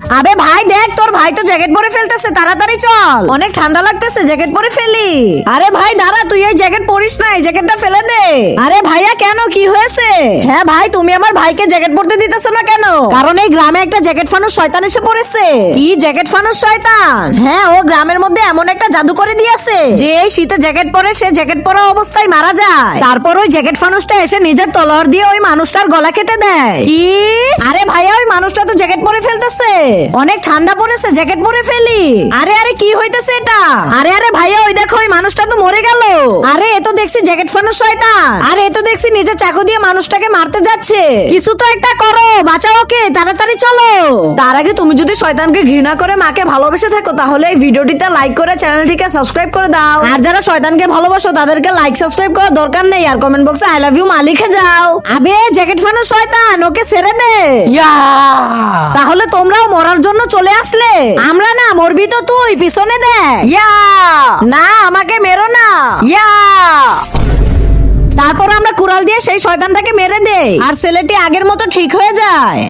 আবে ভাই দেখ, তোর ভাই তো জ্যাকেট পরে ফেলতেছে, তাড়াতাড়ি চল, অনেক ঠান্ডা লাগতেছে, জ্যাকেট পরে ফেলি। আরে ভাই দাঁড়া, তুই এই জ্যাকেট পরিস না, এই জ্যাকেটটা ফেলে দে। আরে ভাইয়া কেন, কি হয়েছে? হ্যাঁ ভাই, তুমি আমার ভাইকে জ্যাকেট পরতে দিতেছো না কেন? কারণ এই গ্রামে একটা জ্যাকেট ফানুস শয়তান এসে পড়েছে। কি জ্যাকেট ফানুস শয়তান? হ্যাঁ, ও গ্রামের মধ্যে এমন একটা জাদু করে দিয়েছে যে এই শীতে জ্যাকেট পরে সে জ্যাকেট পরা অবস্থায় মারা যায়। তারপর ওই জ্যাকেট ফানুসটা এসে নিজের তলোয়ার দিয়ে ওই মানুষটার গলা কেটে দেয়। কি? আরে ভাইয়া, ওই মানুষটা তো জ্যাকেট পরে ফেলতেছে, অনেক ঠান্ডা পড়েছে, জ্যাকেট পরে ফেলি। আরে আরে কি হইতেছে এটা? আরে আরে ভাইয়া, ওই দেখো, ওই মানুষটা তো মরে গেল। আরে এ তো দেখছি জ্যাকেট ফানুস শয়তান। আরে এ তো দেখছি নিজের চাকু দিয়ে মানুষটাকে মারতে যাচ্ছে। কিছু তো একটা করো, বাঁচাও ওকে, তাড়াতাড়ি চলো। তার আগে তুমি যদি শয়তানকে ঘৃণা করে মাকে ভালোবেসে থাকো তাহলে এই ভিডিওটিতে লাইক করে চ্যানেলটিকে সাবস্ক্রাইব করে দাও। আর যারা শয়তানকে ভালোবাসো তাদেরকে লাইক সাবস্ক্রাইব করার দরকার নেই, আর কমেন্ট বক্সে আই লাভ ইউ মা লিখে যাও। আবে জ্যাকেট ফানুস শয়তান, ওকে ছেড়ে দে। তাহলে তোমরাও মরার জন্য চলে আসলে? আমরা না, মরবি তো তুই, পিছনে দেখ। না, আমাকে মেরো না। তারপর আমরা কুড়াল দিয়ে সেই শয়তানটাকে মেরে দেই আর ছেলেটি আগের মতো ঠিক হয়ে যায়।